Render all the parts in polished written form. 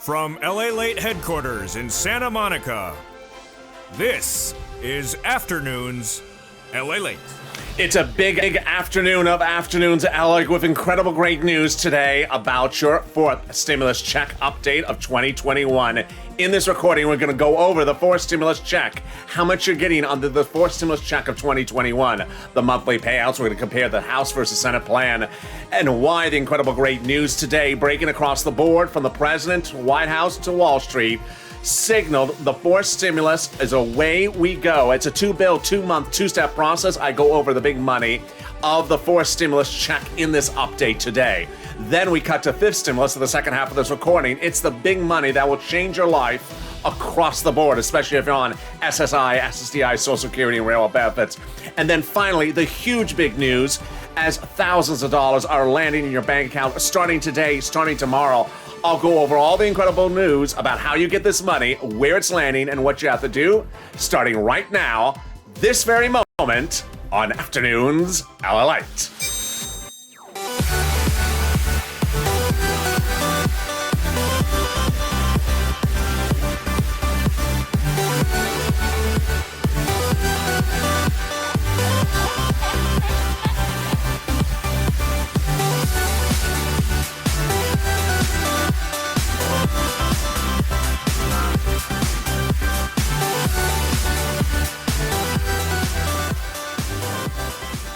From LALATE headquarters in Santa Monica, this is Afternoons LALATE. It's a big afternoon of afternoons, Alec, with incredible great news today about your fourth stimulus check update of 2021. In this recording, we're going to go over the fourth stimulus check, how much you're getting under the fourth stimulus check of 2021, the monthly payouts. We're going to compare the House versus Senate plan, and why the incredible great news today, breaking across the board from the president, White House to Wall Street, signaled the fourth stimulus is away we go. It's a two-bill, two-month, two-step process. I go over the big money of the fourth stimulus check in this update today. Then we cut to fifth stimulus in the second half of this recording. It's the big money that will change your life across the board, especially if you're on SSI, SSDI, Social Security, and railroad benefits. And then finally, the huge big news, as thousands of dollars are landing in your bank account starting today, starting tomorrow. I'll go over all the incredible news about how you get this money, where it's landing, and what you have to do, starting right now, this very moment, on Afternoons LALATE.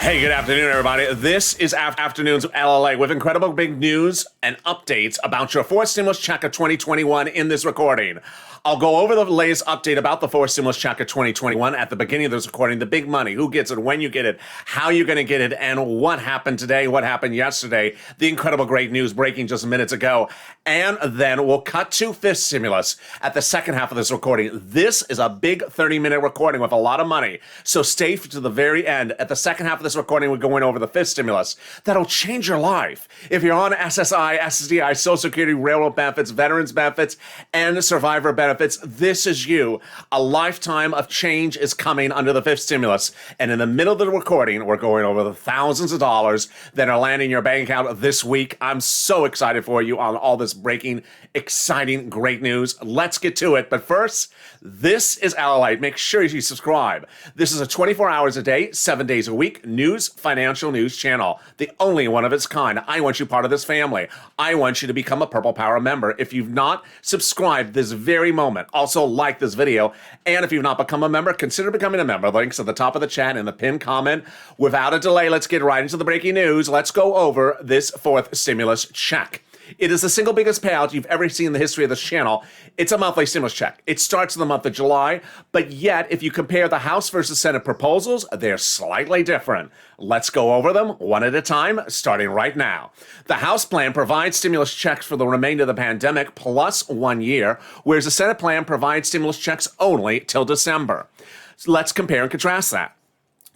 Hey, good afternoon, everybody. This is Afternoons LALATE with incredible big news and updates about your fourth stimulus check of 2021 in this recording. I'll go over the latest update about the fourth stimulus check of 2021 at the beginning of this recording, the big money, who gets it, when you get it, how you're going to get it, and what happened today, what happened yesterday, the incredible great news breaking just minutes ago. And then we'll cut to fifth stimulus at the second half of this recording. This is a big 30-minute recording with a lot of money, so stay to the very end. At the second half of this recording, we're going over the fifth stimulus that'll change your life. If you're on SSI, SSDI, Social Security, railroad benefits, veterans benefits, and survivor benefits, this is you. A lifetime of change is coming under the fifth stimulus. And in the middle of the recording, we're going over the thousands of dollars that are landing in your bank account this week. I'm so excited for you on all this breaking, exciting, great news. Let's get to it. But first, this is LALATE. Make sure you subscribe. This is a 24 hours a day, 7 days a week news, financial news channel. The only one of its kind. I want you part of this family. I want you to become a Purple Power member. If you've not subscribed this very moment, also like this video. And if you've not become a member, consider becoming a member. Links at the top of the chat and the pinned comment. Without a delay, let's get right into the breaking news. Let's go over this fourth stimulus check. It is the single biggest payout you've ever seen in the history of this channel. It's a monthly stimulus check. It starts in the month of July, but yet if you compare the House versus Senate proposals, they're slightly different. Let's go over them one at a time, starting right now. The House plan provides stimulus checks for the remainder of the pandemic plus 1 year, whereas the Senate plan provides stimulus checks only till December. So let's compare and contrast that.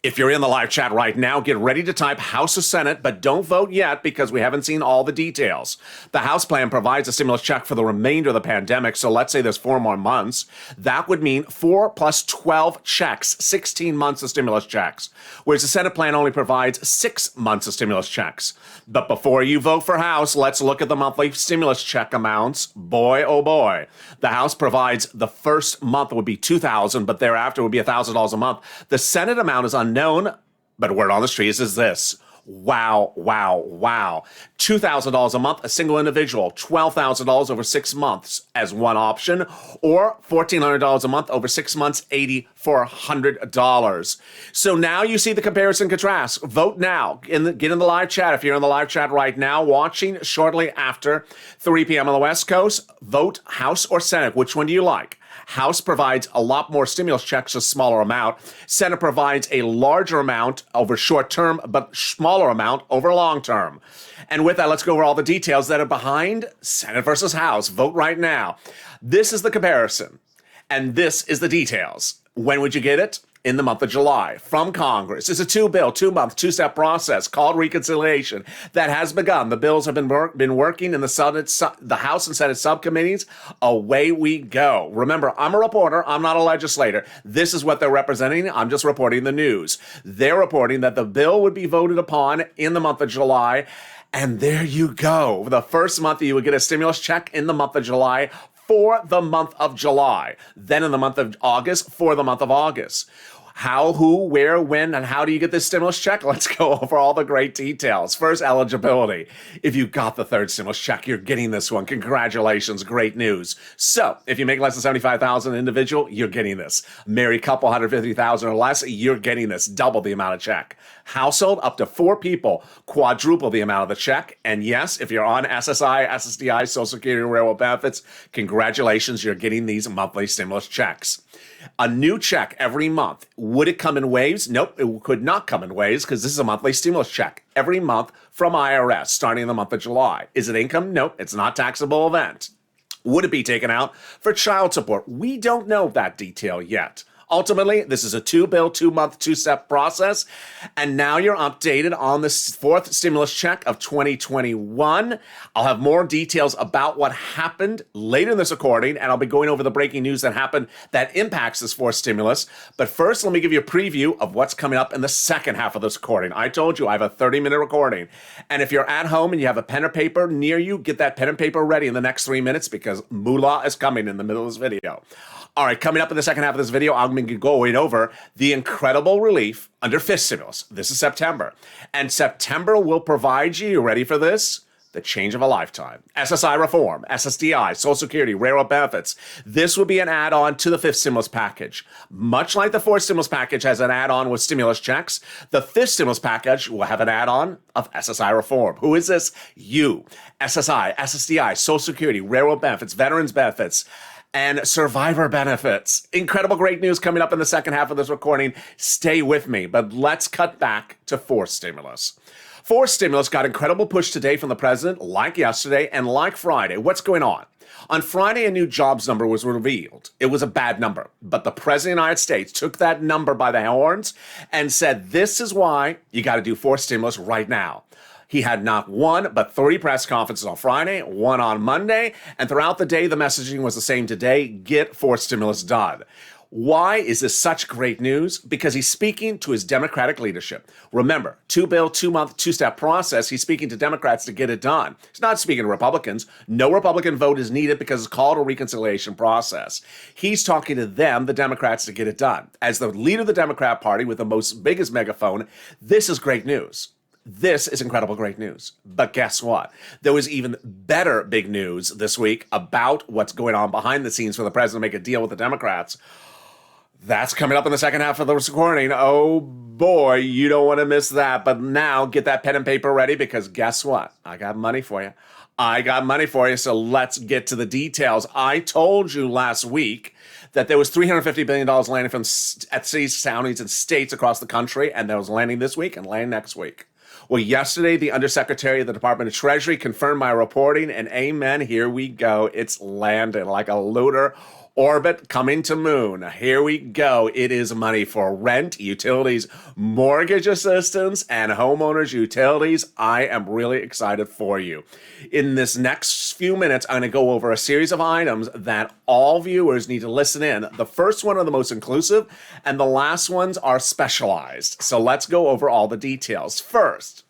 If you're in the live chat right now, get ready to type House or Senate, but don't vote yet because we haven't seen all the details. The House plan provides a stimulus check for the remainder of the pandemic, so let's say there's 4 more months. That would mean 4 plus 12 checks, 16 months of stimulus checks, whereas the Senate plan only provides 6 months of stimulus checks. But before you vote for House, let's look at the monthly stimulus check amounts. Boy, oh boy. The House provides the first month would be $2,000, but thereafter would be $1,000 a month. The Senate amount is unknown, but word on the streets is this. Wow, wow, wow. $2,000 a month, a single individual. $12,000 over 6 months as one option, or $1,400 a month over 6 months, $8,400. So now you see the comparison contrast. Vote now. Get in the live chat. If you're in the live chat right now, watching shortly after 3 p.m. on the West Coast, vote House or Senate. Which one do you like? House provides a lot more stimulus checks, a smaller amount. Senate provides a larger amount over short term, but smaller amount over long term. And with that, let's go over all the details that are behind Senate versus House. Vote right now. This is the comparison, and this is the details. When would you get it? In the month of July from Congress. It's a two-bill, two-month, two-step process called reconciliation that has begun. The bills have been working in the House and Senate subcommittees. Away we go. Remember, I'm a reporter. I'm not a legislator. This is what they're representing. I'm just reporting the news. They're reporting that the bill would be voted upon in the month of July And there you go. The first month you would get a stimulus check in the month of July for the month of July. Then in the month of August for the month of August. How, who, where, when, and how do you get this stimulus check? Let's go over all the great details. First, eligibility. If you got the third stimulus check, you're getting this one. Congratulations, great news. So, if you make less than $75,000 individual, you're getting this. Married couple, $150,000 or less, you're getting this. Double the amount of check. Household, up to 4 people, quadruple the amount of the check. And yes, if you're on SSI, SSDI, Social Security, Railroad benefits, congratulations, you're getting these monthly stimulus checks. A new check every month. Would it come in waves? Nope, it could not come in waves because this is a monthly stimulus check every month from IRS starting in the month of July. Is it income? Nope, it's not a taxable event. Would it be taken out for child support? We don't know that detail yet. Ultimately, this is a 2-bill, 2-month, 2-step process. And now you're updated on the fourth stimulus check of 2021. I'll have more details about what happened later in this recording, and I'll be going over the breaking news that happened that impacts this fourth stimulus. But first, let me give you a preview of what's coming up in the second half of this recording. I told you I have a 30-minute recording. And if you're at home and you have a pen or paper near you, get that pen and paper ready in the next 3 minutes because moolah is coming in the middle of this video. All right, coming up in the second half of this video, I'm going to be going over the incredible relief under fifth stimulus. This is September. And September will provide you ready for this? The change of a lifetime. SSI reform, SSDI, Social Security, Railroad benefits. This will be an add-on to the fifth stimulus package. Much like the fourth stimulus package has an add-on with stimulus checks, the fifth stimulus package will have an add-on of SSI reform. Who is this? You. SSI, SSDI, Social Security, Railroad benefits, veterans benefits, and survivor benefits. Incredible great news coming up in the second half of this recording. Stay with me, but let's cut back to fourth stimulus. Fourth stimulus got incredible push today from the president, like yesterday and like Friday. What's going on? On Friday, a new jobs number was revealed. It was a bad number, but the president of the United States took that number by the horns and said, this is why you got to do fourth stimulus right now. He had not one, but 3 press conferences on Friday, 1 on Monday, and throughout the day, the messaging was the same today, get fourth stimulus done. Why is this such great news? Because he's speaking to his Democratic leadership. Remember, 2-bill, 2-month, 2-step process. He's speaking to Democrats to get it done. He's not speaking to Republicans. No Republican vote is needed because it's called a reconciliation process. He's talking to them, the Democrats, to get it done. As the leader of the Democrat Party with the biggest megaphone, this is great news. This is incredible great news. But guess what? There was even better big news this week about what's going on behind the scenes for the president to make a deal with the Democrats. That's coming up in the second half of the recording. Oh boy, you don't want to miss that. But now get that pen and paper ready because guess what? I got money for you. So let's get to the details. I told you last week that there was $350 billion landing from at cities, counties, and states across the country, and that was landing this week and landing next week. Well, yesterday, the Undersecretary of the Department of Treasury confirmed my reporting, and amen, here we go. It's landed like a lunar orbit coming to moon. Here we go. It is money for rent, utilities, mortgage assistance, and homeowners utilities. I am really excited for you. In this next few minutes, I'm going to go over a series of items that all viewers need to listen in. The first one are the most inclusive, and the last ones are specialized. So let's go over all the details. First,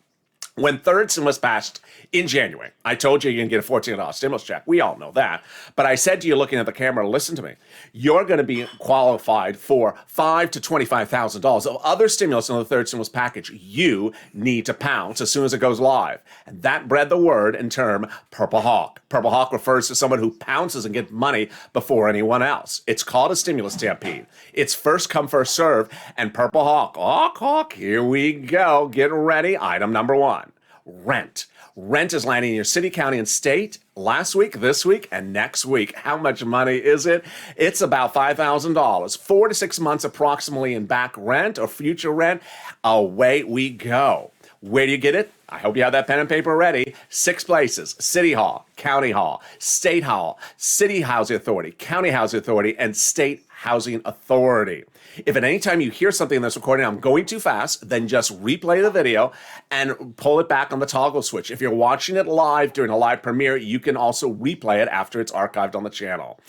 when third stimulus passed in January, I told you you're going to get a $14 stimulus check. We all know that. But I said to you looking at the camera, listen to me. You're going to be qualified for $5,000 to $25,000 of other stimulus in the third stimulus package. You need to pounce as soon as it goes live. And that bred the word and term Purple Hawk. Purple Hawk refers to someone who pounces and gets money before anyone else. It's called a stimulus stampede. It's first come, first serve. And Purple Hawk, here we go. Get ready. Item number 1. Rent. Rent is landing in your city, county, and state last week, this week, and next week. How much money is it? It's about $5,000. 4 to 6 months approximately in back rent or future rent. Away we go. Where do you get it? I hope you have that pen and paper ready. 6 places: City Hall, County Hall, State Hall, City Housing Authority, County Housing Authority, and State Housing Authority. If at any time you hear something in this recording, I'm going too fast, then just replay the video and pull it back on the toggle switch. If you're watching it live during a live premiere, you can also replay it after it's archived on the channel.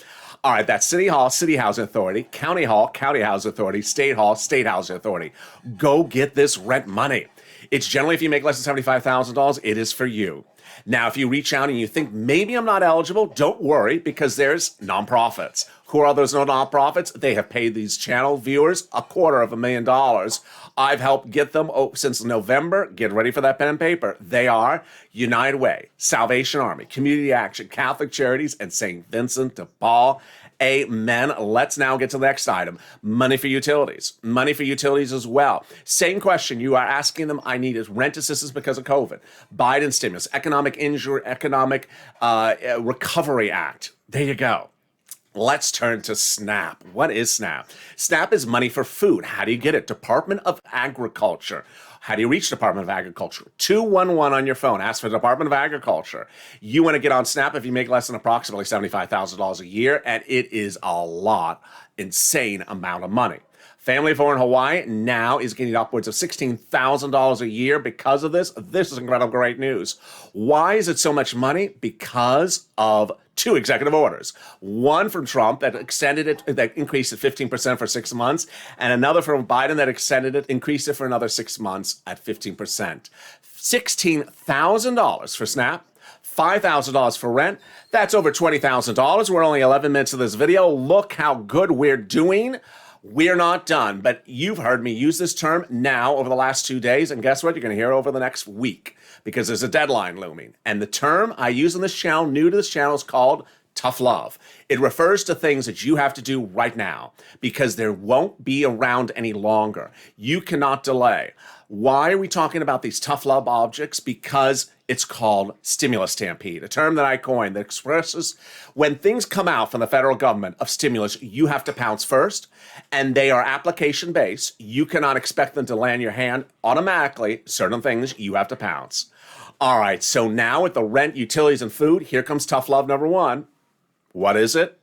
All right, that's City Hall, City Housing Authority, County Hall, County Housing Authority, State Hall, State Housing Authority. Go get this rent money. It's generally if you make less than $75,000, it is for you. Now, if you reach out and you think maybe I'm not eligible, don't worry, because there's nonprofits. Who are those nonprofits? They have paid these channel viewers $250,000. I've helped get them since November. Get ready for that pen and paper. They are United Way, Salvation Army, Community Action, Catholic Charities, and St. Vincent de Paul. Amen. Let's now get to the next item. Money for utilities. Money for utilities as well. Same question you are asking them. I need is rent assistance because of COVID. Biden stimulus, economic recovery act. There you go. Let's turn to SNAP. What is SNAP? SNAP is money for food. How do you get it? Department of Agriculture. How do you reach Department of Agriculture? 211 on your phone. Ask for the Department of Agriculture. You want to get on SNAP if you make less than approximately $75,000 a year, and it is a lot, insane amount of money. Family of four in Hawaii now is getting upwards of $16,000 a year because of this. This is incredible, great news. Why is it so much money? Because of two executive orders. One from Trump that extended it, that increased it 15% for 6 months, and another from Biden that extended it, increased it for another 6 months at 15%. $16,000 for SNAP. $5,000 for rent. That's over $20,000. We're only 11 minutes of this video. Look how good we're doing. We're not done, but you've heard me use this term now over the last 2 days, and guess what? You're going to hear it over the next week because there's a deadline looming. And the term I use on this channel, new to this channel, is called tough love. It refers to things that you have to do right now because there won't be around any longer. You cannot delay. Why are we talking about these tough love objects? Because it's called stimulus stampede, a term that I coined that expresses when things come out from the federal government of stimulus, you have to pounce first, and they are application based. You cannot expect them to land your hand automatically. Certain things you have to pounce. All right, so now with the rent, utilities, and food, here comes tough love number one. What is it?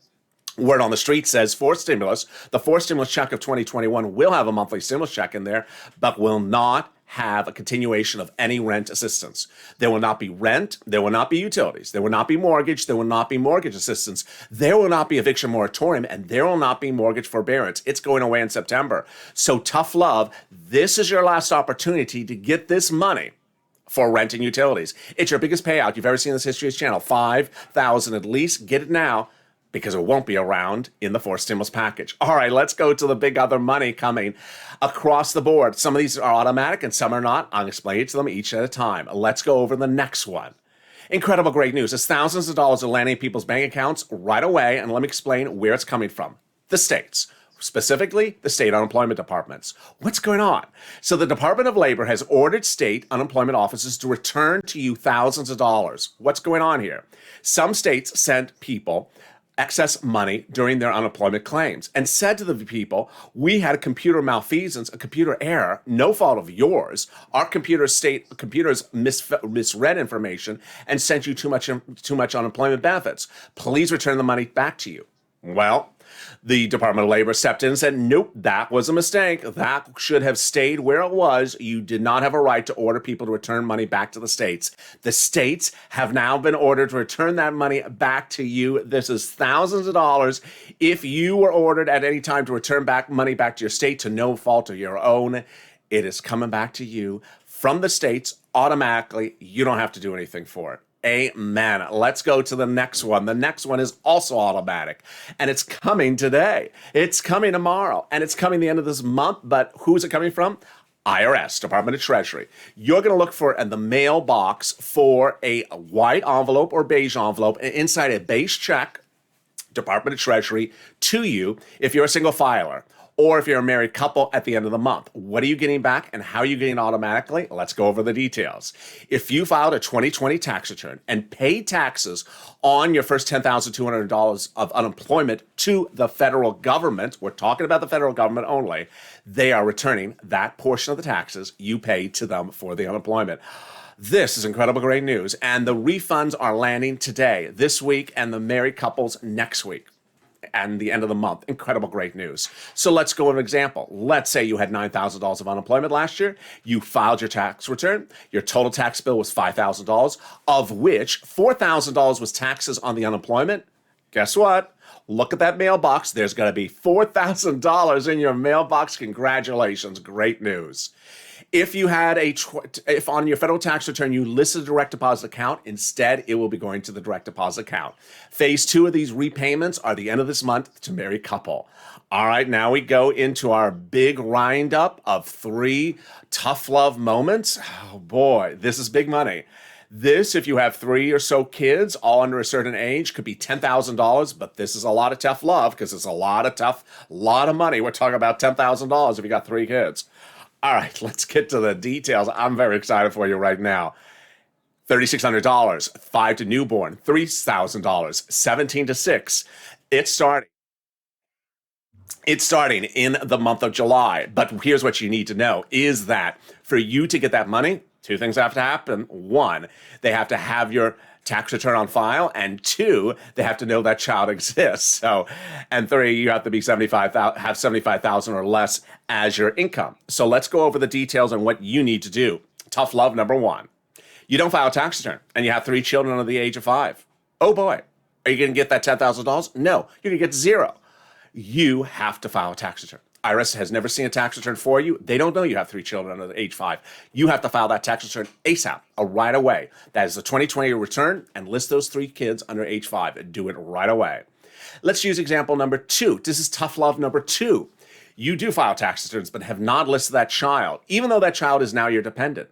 Word on the street says forced stimulus. The forced stimulus check of 2021 will have a monthly stimulus check in there, but will not have a continuation of any rent assistance. There will not be rent. There will not be utilities. There will not be mortgage. There will not be mortgage assistance. There will not be eviction moratorium, and there will not be mortgage forbearance. It's going away in September. So tough love, this is your last opportunity to get this money for rent and utilities. It's your biggest payout you've ever seen in this History Channel. $5,000 at least. Get it now, because it won't be around in the forced stimulus package. All right, let's go to the big other money coming across the board. Some of these are automatic and some are not. I'll explain it to them each at a time. Let's go over the next one. Incredible great news. It's thousands of dollars are landing in people's bank accounts right away, and let me explain where it's coming from. The states. Specifically, the state unemployment departments. What's going on? So the Department of Labor has ordered state unemployment offices to return to you thousands of dollars. What's going on here? Some states sent people excess money during their unemployment claims and said to the people, we had a computer malfeasance, a computer error, no fault of yours. Our computers misread information and sent you too much unemployment benefits. Please return the money back to you. Well, the Department of Labor stepped in and said, nope, that was a mistake. That should have stayed where it was. You did not have a right to order people to return money back to the states. The states have now been ordered to return that money back to you. This is thousands of dollars. If you were ordered at any time to return money back to your state to no fault of your own, it is coming back to you from the states automatically. You don't have to do anything for it. Amen. Let's go to the next one. The next one is also automatic, and it's coming today. It's coming tomorrow, and it's coming the end of this month, but who's it coming from? IRS, Department of Treasury. You're going to look for in the mailbox for a white envelope or beige envelope, and inside a beige check, Department of Treasury, to you if you're a single filer. Or if you're a married couple at the end of the month. What are you getting back and how are you getting it automatically? Let's go over the details. If you filed a 2020 tax return and paid taxes on your first $10,200 of unemployment to the federal government, we're talking about the federal government only, they are returning that portion of the taxes you paid to them for the unemployment. This is incredible great news, and the refunds are landing today, this week, and the married couples next week. And the end of the month. Incredible great news. So let's go with an example. Let's say you had $9,000 of unemployment last year. You filed your tax return. Your total tax bill was $5,000, of which $4,000 was taxes on the unemployment. Guess what? Look at that mailbox. There's going to be $4,000 in your mailbox. Congratulations. Great news. If you had if on your federal tax return you listed a direct deposit account, instead it will be going to the direct deposit account. Phase 2 of these repayments are the end of this month to married couple. All right, now we go into our big roundup of 3 tough love moments. Oh boy, this is big money. This, if you have 3 or so kids, all under a certain age, could be $10,000, but this is a lot of tough love because it's a lot of money. We're talking about $10,000 if you got 3 kids. All right, let's get to the details. I'm very excited for you right now. $3,600, 5 to newborn, $3,000, 17 to 6. It's starting in the month of July. But here's what you need to know is that for you to get that money, 2 things have to happen. 1, they have to have your tax return on file, and 2, they have to know that child exists. So, and 3, you have to be have 75,000 or less as your income. So let's go over the details on what you need to do. Tough love number 1. You don't file a tax return, and you have 3 children under the age of 5. Oh boy, are you going to get that $10,000? No, you're going to get 0. You have to file a tax return. IRS has never seen a tax return for you. They don't know you have 3 children under the age 5. You have to file that tax return ASAP, right away. That is the 2020 return, and list those 3 kids under age 5 and do it right away. Let's use example number 2. This is tough love number 2. You do file tax returns, but have not listed that child, even though that child is now your dependent.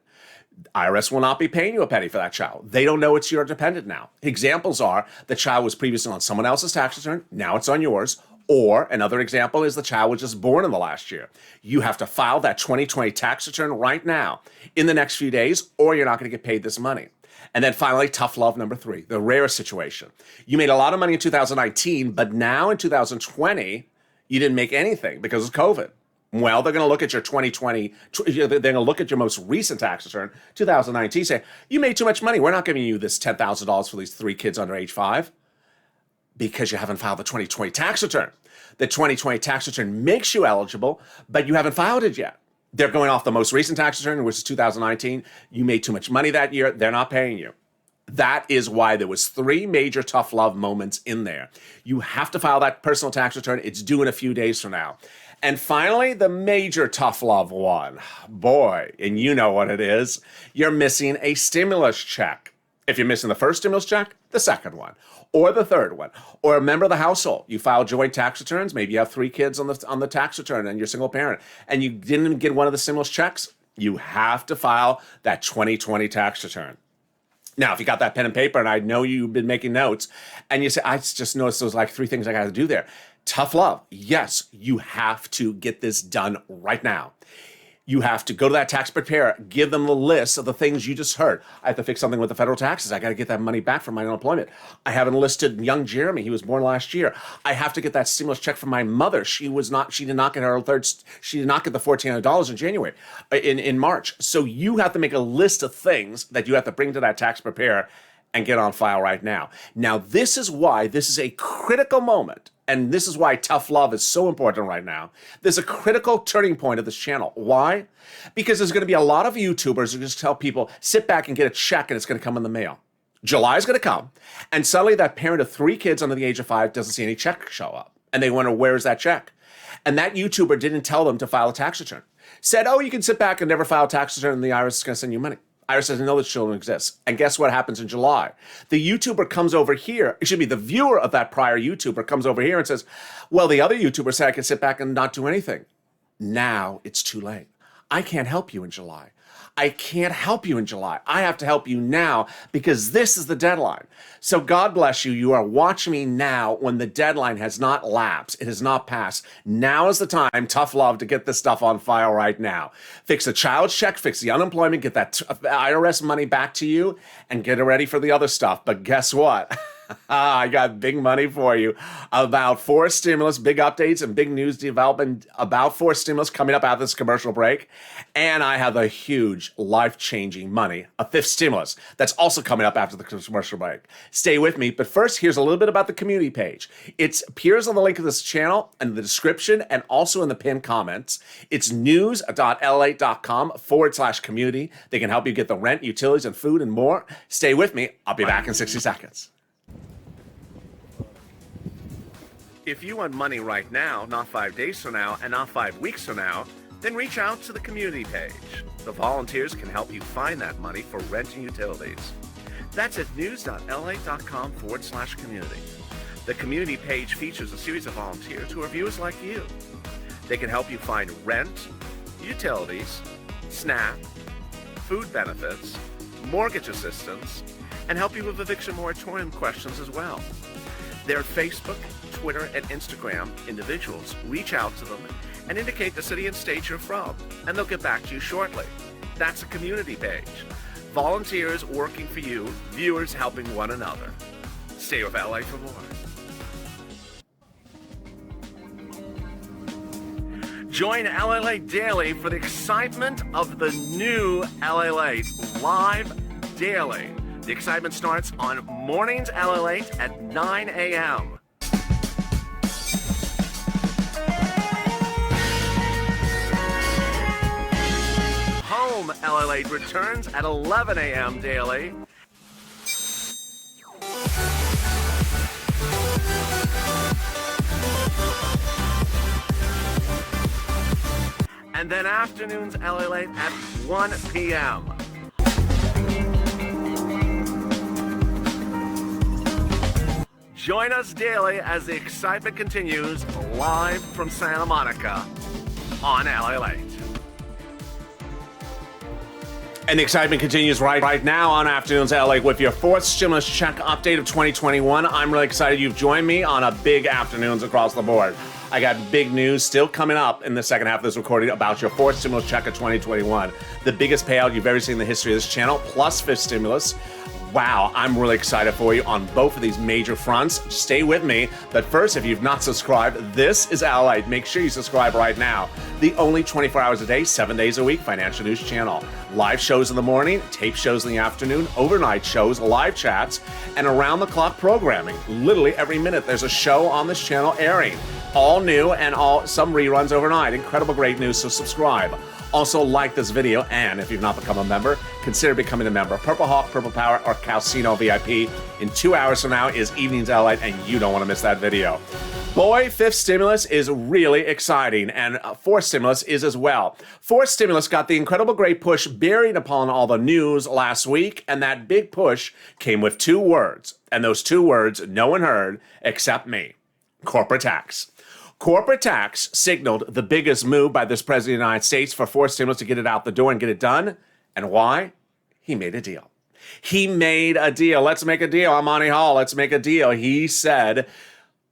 IRS will not be paying you a penny for that child. They don't know it's your dependent now. Examples are the child was previously on someone else's tax return, now it's on yours. Or another example is the child was just born in the last year. You have to file that 2020 tax return right now in the next few days, or you're not going to get paid this money. And then finally, tough love number 3, the rare situation. You made a lot of money in 2019, but now in 2020, you didn't make anything because of COVID. Well, they're going to look at your 2020, they're going to look at your most recent tax return, 2019, say, you made too much money. We're not giving you this $10,000 for these 3 kids under age 5 because you haven't filed the 2020 tax return. The 2020 tax return makes you eligible, but you haven't filed it yet. They're going off the most recent tax return, which is 2019. You made too much money that year. They're not paying you. That is why there was 3 major tough love moments in there. You have to file that personal tax return. It's due in a few days from now. And finally, the major tough love one. Boy, and you know what it is. You're missing a stimulus check. If you're missing the first stimulus check, the second one, or the third one, or a member of the household. You file joint tax returns. Maybe you have 3 kids on the tax return and you're a single parent, and you didn't get one of the stimulus checks. You have to file that 2020 tax return. Now, if you got that pen and paper, and I know you've been making notes, and you say, I just noticed those 3 things I got to do there. Tough love. Yes, you have to get this done right now. You have to go to that tax preparer, give them the list of the things you just heard. I have to fix something with the federal taxes. I got to get that money back from my unemployment. I haven't listed young Jeremy. He was born last year. I have to get that stimulus check from my mother. She did not get the $1,400 in January, in March. So you have to make a list of things that you have to bring to that tax preparer and get on file right now. Now, this is why this is a critical moment. And this is why tough love is so important right now. There's a critical turning point of this channel. Why? Because there's going to be a lot of YouTubers who just tell people, sit back and get a check and it's going to come in the mail. July is going to come, and suddenly that parent of 3 kids under the age of 5 doesn't see any check show up. And they wonder, where's that check? And that YouTuber didn't tell them to file a tax return. Said, oh, you can sit back and never file a tax return and the IRS is going to send you money. IRS doesn't know that children exist. And guess what happens in July? The YouTuber comes over here. It should be the viewer of that prior YouTuber comes over here and says, well, the other YouTuber said I can sit back and not do anything. Now it's too late. I can't help you in July. I can't help you in July. I have to help you now because this is the deadline. So God bless you. You are watching me now when the deadline has not lapsed. It has not passed. Now is the time, tough love, to get this stuff on file right now. Fix the child's check, fix the unemployment, get that IRS money back to you, and get ready for the other stuff. But guess what? I got big money for you about 4 stimulus, big updates and big news development about 4 stimulus coming up after this commercial break. And I have a huge life-changing money, a 5th stimulus that's also coming up after the commercial break. Stay with me. But first, here's a little bit about the community page. It appears on the link of this channel and the description and also in the pinned comments. It's news.lalate.com/community. They can help you get the rent, utilities, and food and more. Stay with me. I'll be back in 60 seconds. If you want money right now, not 5 days from now, and not 5 weeks from now, then reach out to the community page. The volunteers can help you find that money for rent and utilities. That's at news.lalate.com/community. The community page features a series of volunteers who are viewers like you. They can help you find rent, utilities, SNAP, food benefits, mortgage assistance, and help you with eviction moratorium questions as well. Their Facebook, Twitter, and Instagram individuals reach out to them and indicate the city and state you're from, and they'll get back to you shortly. That's a community page. Volunteers working for you, viewers helping one another. Stay with LA for more. Join LALATE Daily for the excitement of the new LALATE live daily. The excitement starts on mornings LALATE at 9 a.m. Home LALATE returns at 11 a.m. daily. And then afternoons LALATE at 1 p.m. Join us daily as the excitement continues live from Santa Monica on LALATE. And the excitement continues right now on Afternoons LA with your fourth stimulus check update of 2021. I'm really excited you've joined me on a big afternoons across the board. I got big news still coming up in the second half of this recording about your fourth stimulus check of 2021. The biggest payout you've ever seen in the history of this channel, plus fifth stimulus. Wow, I'm really excited for you on both of these major fronts. Stay with me. But first, if you've not subscribed, this is LALATE. Make sure you subscribe right now. The only 24 hours a day, 7 days a week financial news channel. Live shows in the morning, tape shows in the afternoon, overnight shows, live chats, and around-the-clock programming. Literally every minute there's a show on this channel airing. All new and some reruns overnight. Incredible great news, so subscribe. Also like this video, and if you've not become a member, consider becoming a member. Purple Hawk, Purple Power, or Calcino VIP. In 2 hours from now is Evenings LALATE, and you don't want to miss that video. Boy, fifth stimulus is really exciting, and fourth stimulus is as well. Fourth stimulus got the incredible great push buried upon all the news last week, and that big push came with two words, and those two words no one heard except me. Corporate tax. Corporate tax signaled the biggest move by this president of the United States for fourth stimulus to get it out the door and get it done. And why? He made a deal. He made a deal. Let's make a deal. I'm Monty Hall. Let's make a deal. He said,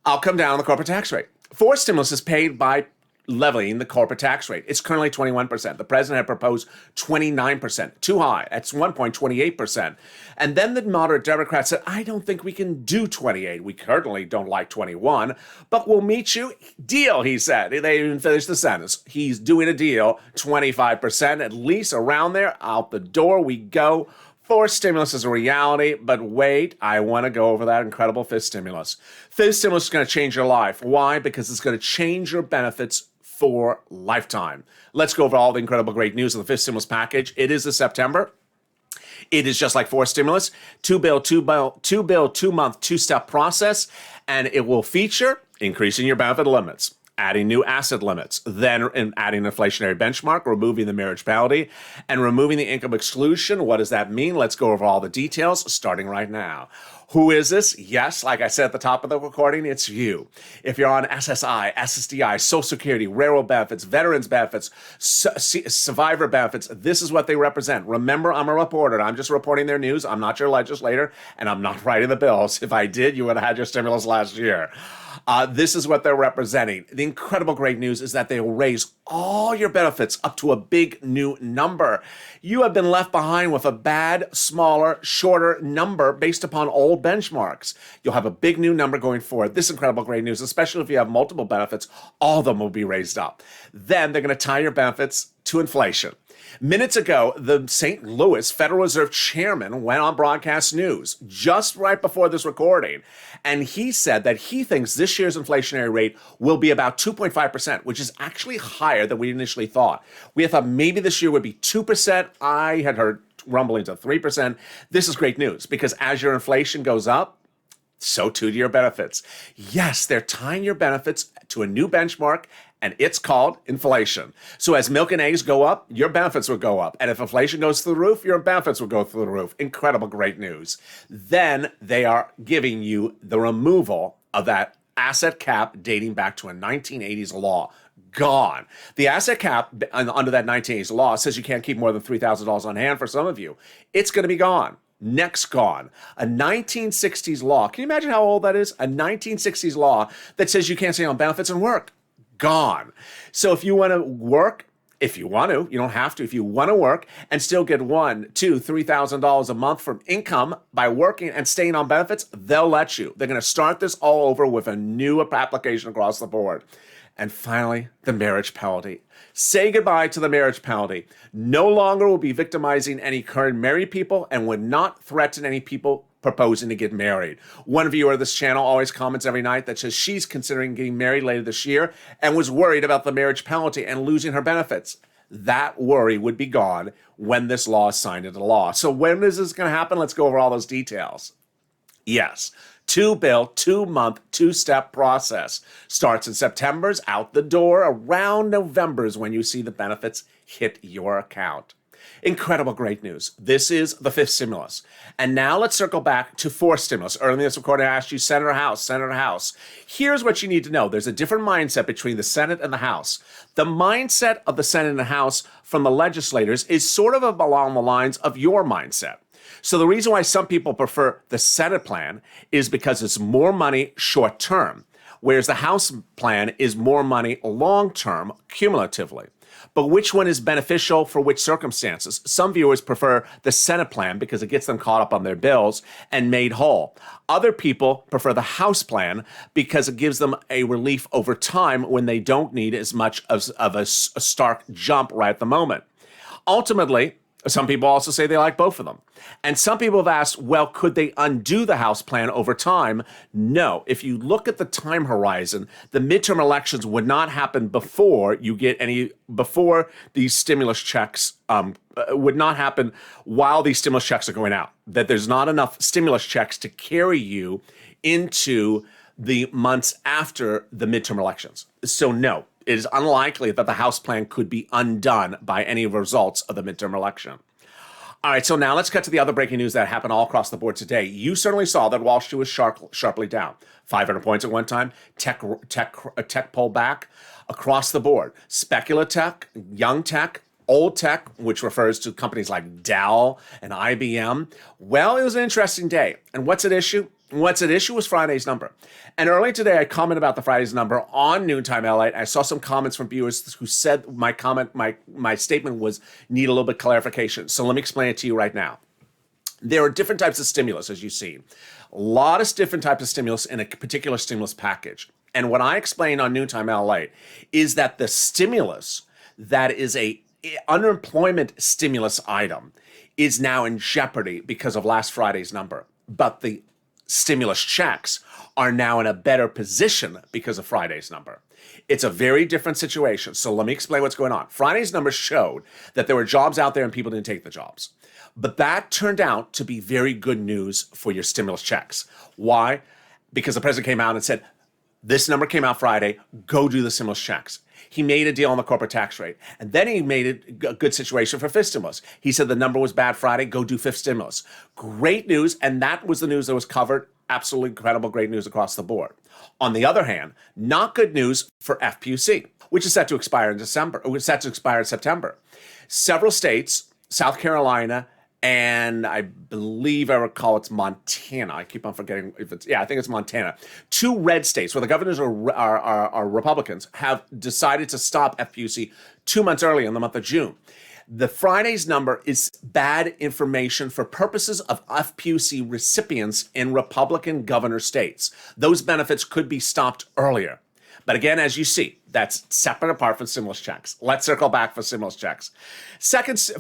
I'll come down on the corporate tax rate. Fourth stimulus is paid by leveling the corporate tax rate. It's currently 21%. The president had proposed 29%. Too high. That's 1.28%. And then the moderate Democrats said, I don't think we can do 28. We currently don't like 21, but we'll meet you. Deal, he said. They didn't finish the sentence. He's doing a deal. 25%, at least around there. Out the door we go. Fourth stimulus is a reality, but wait, I want to go over that incredible fifth stimulus. Fifth stimulus is going to change your life. Why? Because it's going to change your benefits for lifetime. Let's go over all the incredible great news of the fifth stimulus package. It is this September. It is just like fourth stimulus, two month, 2-step process, and it will feature increasing your benefit limits, adding new asset limits, then adding an inflationary benchmark, removing the marriage penalty, and removing the income exclusion. What does that mean? Let's go over all the details, starting right now. Who is this? Yes, like I said at the top of the recording, it's you. If you're on SSI, SSDI, Social Security, railroad benefits, veterans benefits, survivor benefits, this is what they represent. Remember, I'm a reporter. I'm just reporting their news. I'm not your legislator, and I'm not writing the bills. If I did, you would have had your stimulus last year. This is what they're representing. The incredible great news is that they will raise all your benefits up to a big new number. You have been left behind with a bad, smaller, shorter number based upon old benchmarks. You'll have a big new number going forward. This incredible great news, especially if you have multiple benefits, all of them will be raised up. Then they're going to tie your benefits to inflation. Minutes ago, the St. Louis Federal Reserve Chairman went on broadcast news just right before this recording, and he said that he thinks this year's inflationary rate will be about 2.5%, which is actually higher than we initially thought. We thought maybe this year would be 2%. I had heard rumblings of 3%. This is great news because as your inflation goes up, so too do your benefits. Yes, they're tying your benefits to a new benchmark and it's called inflation. So as milk and eggs go up, your benefits will go up. And if inflation goes through the roof, your benefits will go through the roof. Incredible, great news. Then they are giving you the removal of that asset cap dating back to a 1980s law. Gone. The asset cap under that 1980s law says you can't keep more than $3,000 on hand for some of you. It's going to be gone. Next gone. A 1960s law. Can you imagine how old that is? A 1960s law that says you can't stay on benefits and work. Gone. So if you want to work, if you want to, you don't have to. If you want to work and still get $1,000, $2,000, $3,000 a month from income by working and staying on benefits, they'll let you. They're going to start this all over with a new application across the board. And finally, the marriage penalty. Say goodbye to the marriage penalty. No longer will be victimizing any current married people and would not threaten any people proposing to get married. One viewer of this channel always comments every night that says she's considering getting married later this year and was worried about the marriage penalty and losing her benefits. That worry would be gone when this law is signed into law. So when is this going to happen? Let's go over all those details. Yes. 2-month, 2-step process. Starts in September's out the door. Around November is when you see the benefits hit your account. Incredible, great news. This is the 5th stimulus. And now let's circle back to 4th stimulus. Earlier in this recording, I asked you Senate or House, Senate or House. Here's what you need to know. There's a different mindset between the Senate and the House. The mindset of the Senate and the House from the legislators is sort of along the lines of your mindset. So the reason why some people prefer the Senate plan is because it's more money short term, whereas the House plan is more money long term cumulatively. But which one is beneficial for which circumstances? Some viewers prefer the Senate plan because it gets them caught up on their bills and made whole. Other people prefer the House plan because it gives them a relief over time when they don't need as much of a stark jump right at the moment. Ultimately, some people also say they like both of them. And some people have asked, well, could they undo the House plan over time? No. If you look at the time horizon, the midterm elections would not happen before these stimulus checks would not happen while these stimulus checks are going out. That there's not enough stimulus checks to carry you into the months after the midterm elections. So no. It is unlikely that the House plan could be undone by any results of the midterm election. All right, so now let's cut to the other breaking news that happened all across the board today. You certainly saw that Wall Street was sharply down. 500 points at one time. Tech pulled back across the board. Speculative tech, young tech, old tech, which refers to companies like Dell and IBM. Well, it was an interesting day. And what's at issue? What's at issue was Friday's number. And earlier today, I commented about the Friday's number on Noontime LALATE. I saw some comments from viewers who said my statement was need a little bit clarification. So let me explain it to you right now. There are different types of stimulus, as you see. A lot of different types of stimulus in a particular stimulus package. And what I explained on Noontime LALATE is that the stimulus that is a unemployment stimulus item is now in jeopardy because of last Friday's number. But the stimulus checks are now in a better position because of Friday's number. It's a very different situation. So let me explain what's going on. Friday's number showed that there were jobs out there and people didn't take the jobs. But that turned out to be very good news for your stimulus checks. Why? Because the president came out and said, this number came out Friday, go do the stimulus checks. He made a deal on the corporate tax rate. And then he made it a good situation for fifth stimulus. He said the number was bad Friday, go do fifth stimulus. Great news, and that was the news that was covered. Absolutely incredible, great news across the board. On the other hand, not good news for FPUC, which is set to expire in September. Several states, South Carolina, and I believe I recall it's Montana. I keep on forgetting if it's, I think it's Montana. Two red states where the governors are Republicans have decided to stop FPUC 2 months early in the month of June. The Friday's number is bad information for purposes of FPUC recipients in Republican governor states. Those benefits could be stopped earlier. But again, as you see, that's separate apart from stimulus checks. Let's circle back for stimulus checks.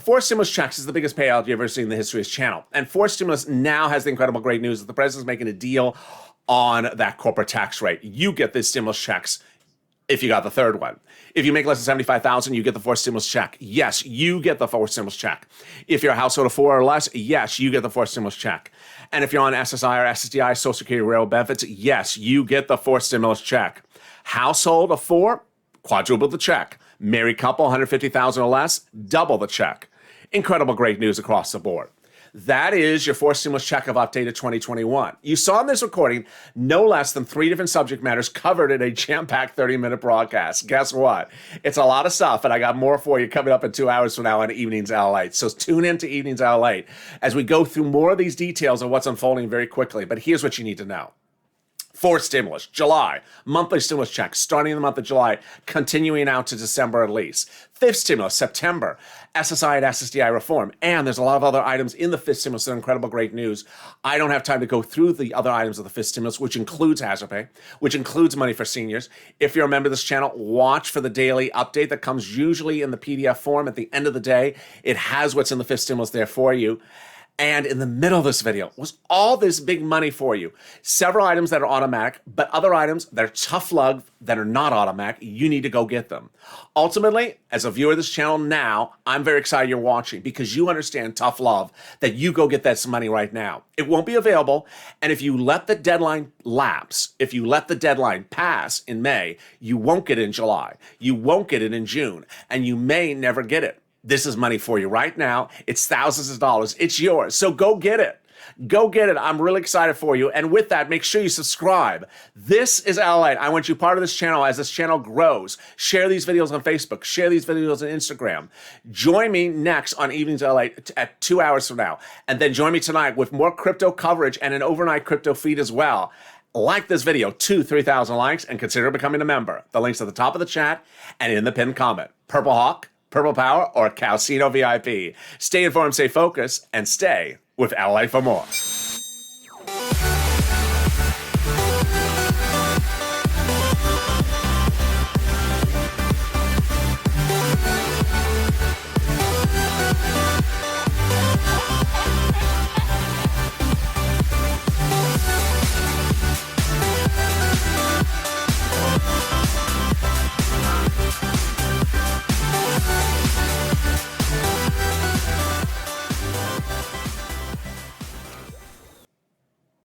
Fourth stimulus checks is the biggest payout you've ever seen in the history of this channel. And fourth stimulus now has the incredible great news that the president's making a deal on that corporate tax rate. You get these stimulus checks if you got the third one. If you make less than $75,000, you get the fourth stimulus check. Yes, you get the fourth stimulus check. If you're a household of four or less, yes, you get the fourth stimulus check. And if you're on SSI or SSDI, Social Security Railroad benefits, yes, you get the fourth stimulus check. Household of four, quadruple the check. Married couple, 150,000 or less, double the check. Incredible great news across the board. That is your fourth stimulus check of updated 2021. You saw in this recording no less than 3 different subject matters covered in a jam-packed 30-minute broadcast. Guess what? It's a lot of stuff, and I got more for you coming up in 2 hours from now on Evenings LALATE. So tune in to Evenings LALATE as we go through more of these details of what's unfolding very quickly. But here's what you need to know. Fourth stimulus, July, monthly stimulus checks starting in the month of July, continuing out to December at least. Fifth stimulus, September, SSI and SSDI reform. And there's a lot of other items in the fifth stimulus that are incredible great news. I don't have time to go through the other items of the fifth stimulus, which includes hazard pay, which includes money for seniors. If you're a member of this channel, watch for the daily update that comes usually in the PDF form at the end of the day. It has what's in the fifth stimulus there for you. And in the middle of this video was all this big money for you. Several items that are automatic, but other items that are tough love that are not automatic, you need to go get them. Ultimately, as a viewer of this channel now, I'm very excited you're watching because you understand tough love, that you go get that money right now. It won't be available, and if you let the deadline lapse, if you let the deadline pass in May, you won't get it in July, you won't get it in June, and you may never get it. This is money for you right now. It's thousands of dollars. It's yours. So go get it. Go get it. I'm really excited for you. And with that, make sure you subscribe. This is LALATE. I want you part of this channel as this channel grows. Share these videos on Facebook. Share these videos on Instagram. Join me next on Evenings LALATE at 2 hours from now. And then join me tonight with more crypto coverage and an overnight crypto feed as well. Like this video, 3,000 likes, and consider becoming a member. The link's at the top of the chat and in the pinned comment. Purple Hawk, Purple Power, or Calcino VIP. Stay informed, stay focused, and stay with LALATE for more.